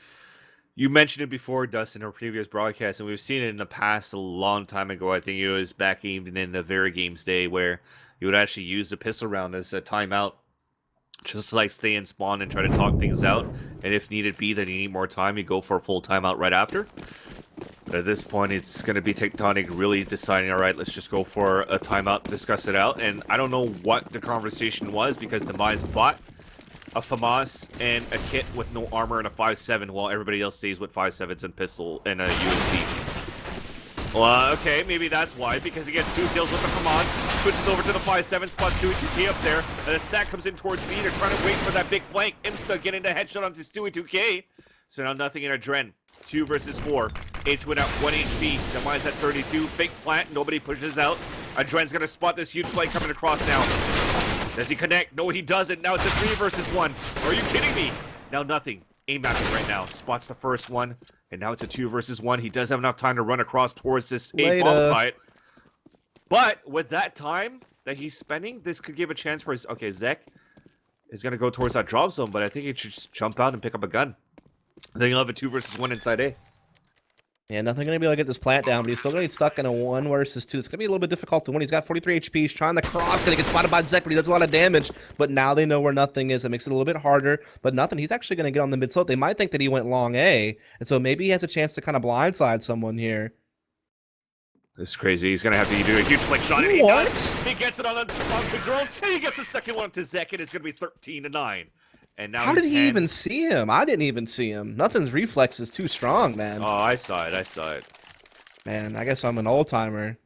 mentioned it before, Dustin, in our previous broadcast, and we've seen it in the past a long time ago. I think it was back even in the very games day where you would actually use the pistol round as a timeout, just to, like, stay in spawn and try to talk things out. And if needed be, then you need more time, you go for a full timeout right after. But at this point, it's going to be Tectonic really deciding, all right, let's just go for a timeout, discuss it out. And I don't know what the conversation was, because Demise bought a FAMAS and a kit with no armor and a 5.7, while everybody else stays with 5.7s and pistol and a USP. Well, okay, maybe that's why, because he gets 2 kills with the FAMAS, switches over to the 5.7, spots 2k up there, and the stack comes in towards me. They're trying to wait for that big flank. Insta getting the headshot onto Stewie 2k. So now nothing in our Dren. 2 versus 4. H went out 1 HP. Demise at 32. Fake plant. Nobody pushes out. Adren's gonna spot this huge flank coming across now. Does he connect? No, he doesn't. Now it's a 3 versus 1. Are you kidding me? Now nothing. Aim mapping right now. Spots the first one. And now it's a 2 versus 1. He does have enough time to run across towards this 8 bomb site. But with that time that he's spending, this could give a chance for his... Okay, Zek is going to go towards that drop zone, but I think he should just jump out and pick up a gun. Then you'll have a 2 versus 1 inside A. Yeah, nothing going to be able to get this plant down, but he's still going to get stuck in a 1 versus 2. It's going to be a little bit difficult to win. He's got 43 HP. He's trying to cross. Going to get spotted by Zek, but he does a lot of damage. But now they know where nothing is. It makes it a little bit harder. But nothing. He's actually going to get on the mid slope. They might think that he went long A. And so maybe he has a chance to kind of blindside someone here. This is crazy. He's going to have to do a huge flick shot. And he does. He gets it onto drone. And he gets a second one to Zek, and it's going to be 13-9. And now how did he even see him? I didn't even see him. Nothing's reflex is too strong, man. Oh, I saw it. Man, I guess I'm an old timer.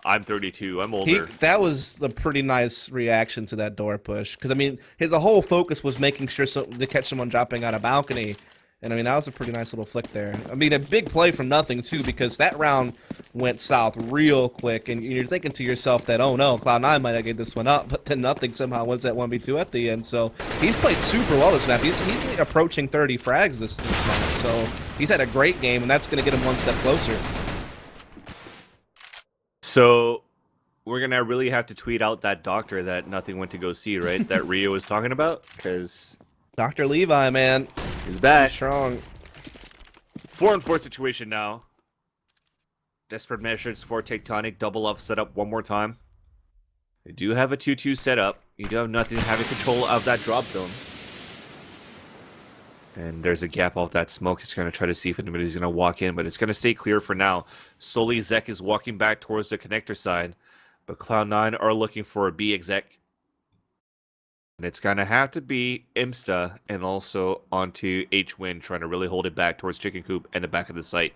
I'm 32. I'm older. That was a pretty nice reaction to that door push. Because, I mean, the whole focus was making sure to catch someone dropping on a balcony. And, I mean, that was a pretty nice little flick there. I mean, a big play from nothing, too, because that round went south real quick. And you're thinking to yourself that, oh, no, Cloud9 might have gave this one up. But then nothing somehow wins that 1v2 at the end. So he's played super well this map. He's approaching 30 frags this map. So he's had a great game, and that's going to get him one step closer. So we're going to really have to tweet out that doctor that nothing went to go see, right? That Rio was talking about? Because Dr. Levi, man. He's back. He's strong. 4-on-4 situation now. Desperate measures for Tectonic. Double up, set up one more time. They do have a 2-2 set up. You do have nothing having control of that drop zone. And there's a gap off that smoke. He's going to try to see if anybody's going to walk in, but it's going to stay clear for now. Slowly, Zek is walking back towards the connector side, but Cloud9 are looking for a B exec. And it's going to have to be Imsta and also onto H-Win, trying to really hold it back towards Chicken Coop and the back of the site.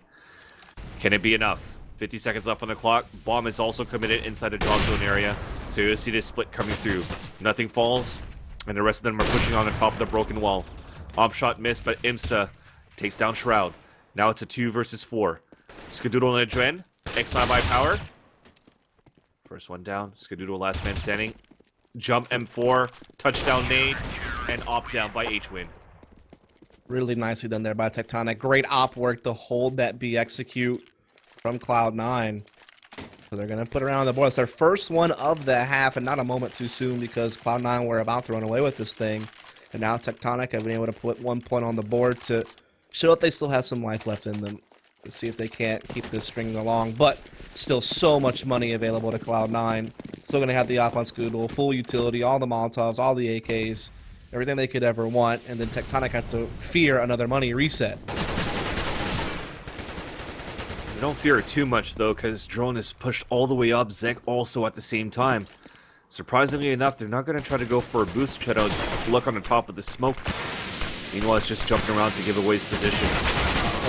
Can it be enough? 50 seconds left on the clock. Bomb is also committed inside the drop zone area, so you'll see this split coming through. Nothing falls, and the rest of them are pushing on the top of the broken wall. Op shot missed, but Imsta takes down Shroud. Now it's a 2 versus 4. Skadoodle and Adren. Exile by power. First one down. Skadoodle last man standing. Jump M4. Touchdown nade. And op down by H-Win. Really nicely done there by Tectonic. Great op work to hold that B execute from Cloud9. So they're going to put it around the board. It's their first one of the half, and not a moment too soon, because Cloud9 were about to run away with this thing. And now Tectonic have been able to put 1 point on the board to show that they still have some life left in them. Let's see if they can't keep this stringing along. But still so much money available to Cloud9. Still going to have the op on Scoodle, full utility, all the Molotovs, all the AKs, everything they could ever want. And then Tectonic have to fear another money reset. They don't fear it too much, though, because Drone is pushed all the way up. Zek also at the same time. Surprisingly enough, they're not going to try to go for a boost, try to look on the top of the smoke. Meanwhile, it's just jumping around to give away his position.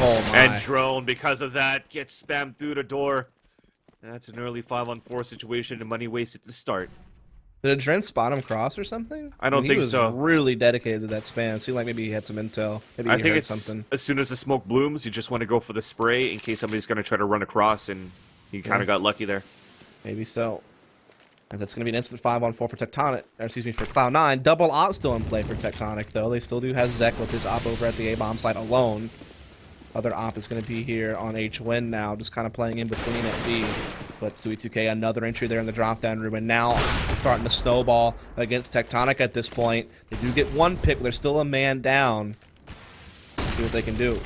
Oh my. And Drone, because of that, gets spammed through the door. That's an early 5-on-4 situation and money wasted to start. Did Adren spot him cross or something? I don't think so. He was really dedicated to that spam. It seemed like maybe he had some intel. Maybe he heard something. As soon as the smoke blooms, you just want to go for the spray in case somebody's going to try to run across, and he kind of got lucky there. Maybe so. And that's going to be an instant 5-on-4 for Tectonic, or excuse me, for Cloud9. Double op still in play for Tectonic, though. They still do have Zek with his op over at the A-bomb site alone. Other op is going to be here on H-Win now, just kind of playing in between at B. But Stewie2K, another entry there in the drop-down room, and now it's starting to snowball against Tectonic at this point. They do get one pick, but they're still a man down. See what they can do.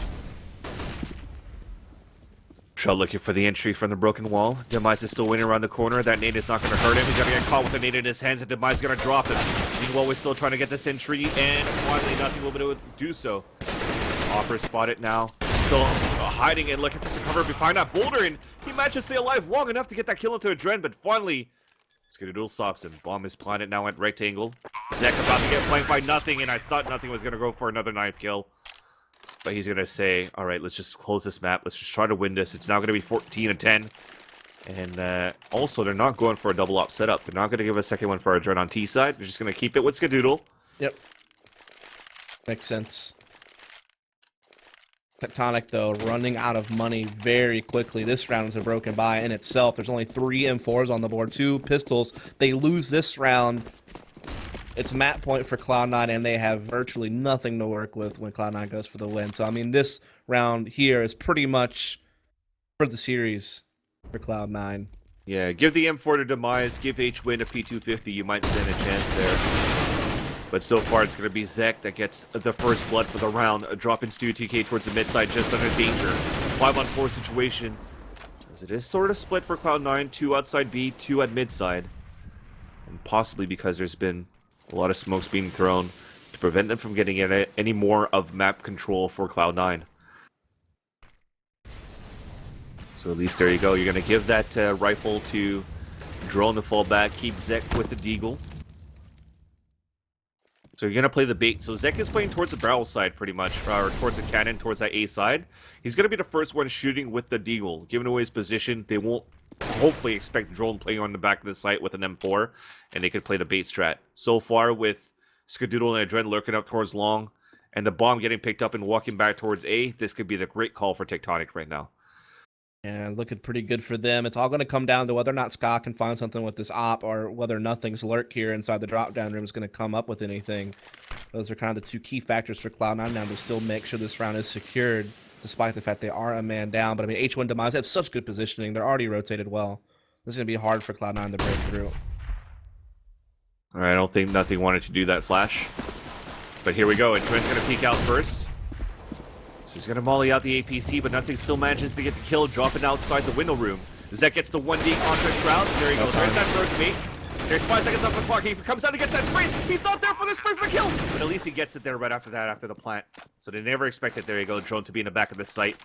Shaw looking for the entry from the broken wall. Demise is still waiting around the corner. That nade is not going to hurt him. He's going to get caught with the nade in his hands, and Demise is going to drop him. Meanwhile, we're still trying to get this entry, and finally nothing will be able to do so. Opera spotted now. Still hiding and looking for some cover behind that boulder, and he managed to stay alive long enough to get that kill into a Dren, but finally, Skadoodle stops him. Bomb is planted now at rectangle. Zek about to get flanked by Nothing, and I thought Nothing was going to go for another knife kill. But he's going to say, all right, let's just close this map. Let's just try to win this. It's now going to be 14-10. And also, they're not going for a double op setup. They're not going to give a second one for a Dren on T side. They're just going to keep it with Skadoodle. Yep. Makes sense. Tectonic, though, running out of money very quickly. This round is a broken buy in itself. There's only 3 M4s on the board, 2 pistols. They lose this round. It's map point for Cloud9, and they have virtually nothing to work with when Cloud9 goes for the win. So, I mean, this round here is pretty much for the series for Cloud9. Yeah, give the M4 to Demise, give H-Win a P250. You might stand a chance there. But so far, it's going to be Zek that gets the first blood for the round. A drop in Stewie2K towards the mid side, just under danger. 5-on-4 situation. As it is sort of split for Cloud9. 2 outside B, 2 at mid side. And possibly because there's been a lot of smokes being thrown to prevent them from getting any more of map control for Cloud9. So at least there you go. You're going to give that rifle to Drone to fall back. Keep Zek with the Deagle. So you're going to play the bait. So Zek is playing towards the barrel side pretty much, or towards the cannon, towards that A side. He's going to be the first one shooting with the Deagle. Giving away his position, they won't hopefully expect Drone playing on the back of the site with an M4, and they could play the bait strat. So far with Skadoodle and Adren lurking up towards long, and the bomb getting picked up and walking back towards A, this could be the great call for Tectonic right now. Yeah, looking pretty good for them. It's all going to come down to whether or not Scott can find something with this op, or whether Nothing's lurk here inside the drop-down room is going to come up with anything. Those are kind of the 2 key factors for Cloud9 now to still make sure this round is secured, despite the fact they are a man down. But I mean, H1 Demise have such good positioning. They're already rotated well. This is going to be hard for Cloud9 to break through. All right, I don't think Nothing wanted to do that flash. But here we go, and Trent's going to peek out first. He's going to molly out the APC, but Nothing still manages to get the kill, dropping outside the window room. Zek gets the 1D onto Shroud. There he goes. There's that first mate. There's 5 seconds off the clock. He comes out and gets that spray. He's not there for the spray for the kill. But at least he gets it there right after that, after the plant. So they never expected, there you go, Drone to be in the back of the site.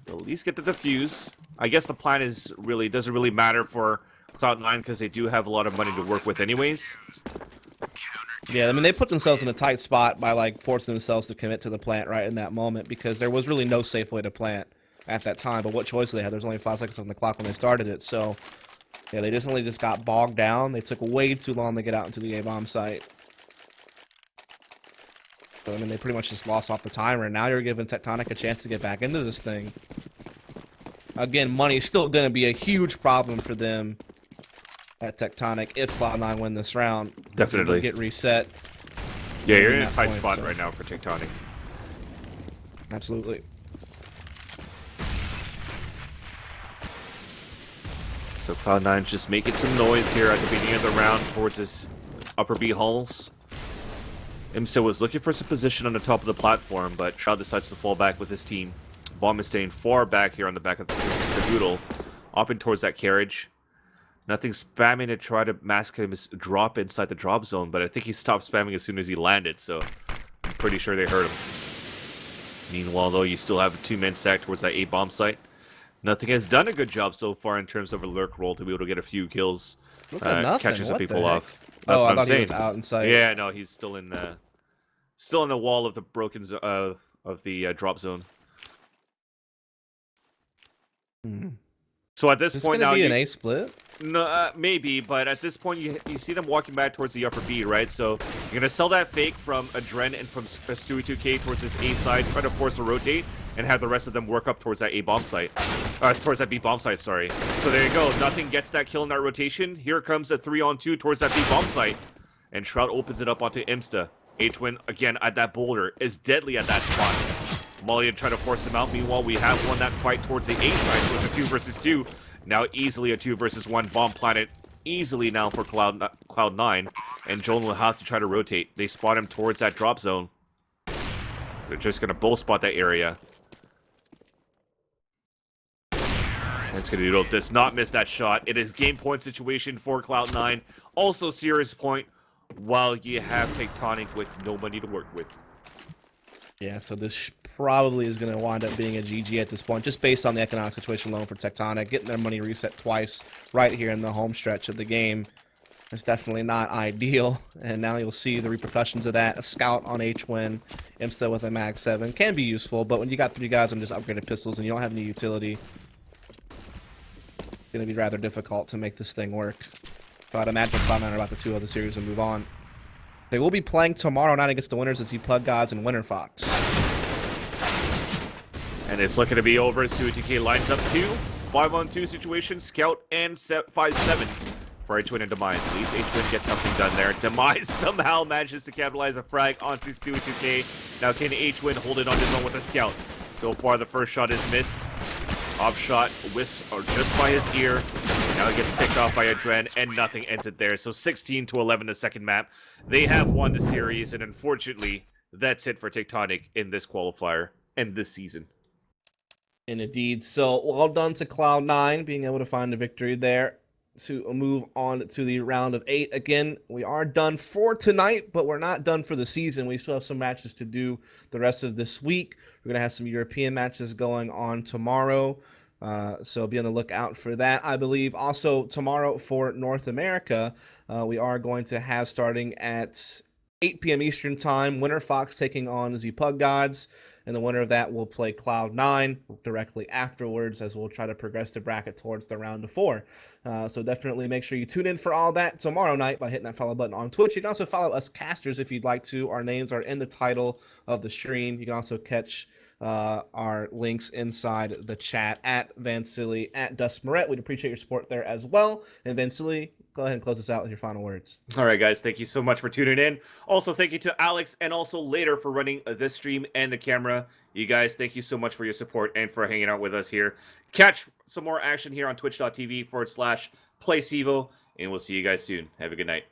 They'll at least get the defuse. I guess the plant is really doesn't really matter for Cloud9 because they do have a lot of money to work with anyways. Yeah, I mean, they put themselves in a tight spot by, like, forcing themselves to commit to the plant right in that moment, because there was really no safe way to plant at that time. But what choice did they have? There's only 5 seconds on the clock when they started it. So, yeah, they just got bogged down. They took way too long to get out into the A-bomb site. So, I mean, they pretty much just lost off the timer. And now you're giving Tectonic a chance to get back into this thing. Again, money's still going to be a huge problem for them at Tectonic if Cloud9 win this round. Definitely. Get reset. Yeah, you're in a tight spot right now for Tectonic. Absolutely. So Cloud9 just making some noise here at the beginning of the round towards his upper B halls. Imsta was looking for some position on the top of the platform, but Shroud decides to fall back with his team. Bomb is staying far back here on the back of the Doodle, up and towards that carriage. Nothing spamming to try to mask his drop inside the drop zone, but I think he stopped spamming as soon as he landed, so I'm pretty sure they heard him. Meanwhile, though, you still have a 2-man stack towards that A-bomb site. Nothing has done a good job so far in terms of a lurk roll to be able to get a few kills, catching some people off. That's what I'm saying. He was out in sight. Yeah, no, he's still in the wall of the broken of the drop zone. Mm-hmm. So at this Is this point going now, to be you, an A split? no, maybe, but at this point you see them walking back towards the upper B, right? So you're gonna sell that fake from Adren and from Stewie 2K towards this A side, try to force a rotate, and have the rest of them work up towards that A bomb site, towards that B bomb site. Sorry. So there you go. Nothing gets that kill in that rotation. Here comes a 3-on-2 towards that B bomb site, and Shroud opens it up onto Imsta. H-Win again at that boulder is deadly at that spot. Molly try to force him out. Meanwhile, we have won that fight towards the A side, so it's a 2 versus 2. Now easily a 2 versus 1 bomb planet. Easily now for Cloud9. And Joan will have to try to rotate. They spot him towards that drop zone. So they're just going to bull spot that area. Escadudo does not miss that shot. It is game point situation for Cloud9. Also serious point while you have Tectonic with no money to work with. Yeah, so this probably is going to wind up being a GG at this point, just based on the economic situation alone for Tectonic. Getting their money reset twice right here in the home stretch of the game is definitely not ideal. And now you'll see the repercussions of that. A scout on H-Win, Imsta with a Mag 7 can be useful, but when you got 3 guys on just upgraded pistols and you don't have any utility, it's going to be rather difficult to make this thing work. But I'd imagine Cloud9 are about to 2-0 the series and move on. They will be playing tomorrow night against the winners of Plug Gods and Winter Fox. And it's looking to be over as 2TK lines up 2. 5-on-2 situation, Scout and 5-7 for H-Win and Demise. At least H-Win gets something done there. Demise somehow manages to capitalize a frag onto 2TK. Now can H-Win hold it on his own with a Scout? So far the first shot is missed. Off shot, whisks or just by his ear. Now it gets picked off by Adren, and nothing ends it there. So 16-11 the second map. They have won the series, and unfortunately, that's it for Tectonic in this qualifier and this season. And indeed, so well done to Cloud9 being able to find a victory there to move on to the round of 8. Again, we are done for tonight, but we're not done for the season. We still have some matches to do the rest of this week. We're going to have some European matches going on tomorrow, so be on the lookout for that. I believe also tomorrow for North America, we are going to have starting at 8 p.m. Eastern Time, Winter Fox taking on the Pug Gods. And the winner of that will play Cloud9 directly afterwards, as we'll try to progress the bracket towards the round of 4. So definitely make sure you tune in for all that tomorrow night by hitting that follow button on Twitch. You can also follow us casters if you'd like to. Our names are in the title of the stream. You can also catch our links inside the chat at Vansilli, at Dust Moret. We'd appreciate your support there as well. And Vansilli, go ahead and close us out with your final words. All right, guys. Thank you so much for tuning in. Also, thank you to Alex and also later for running this stream and the camera. You guys, thank you so much for your support and for hanging out with us here. Catch some more action here on twitch.tv/PlayCEVO, and we'll see you guys soon. Have a good night.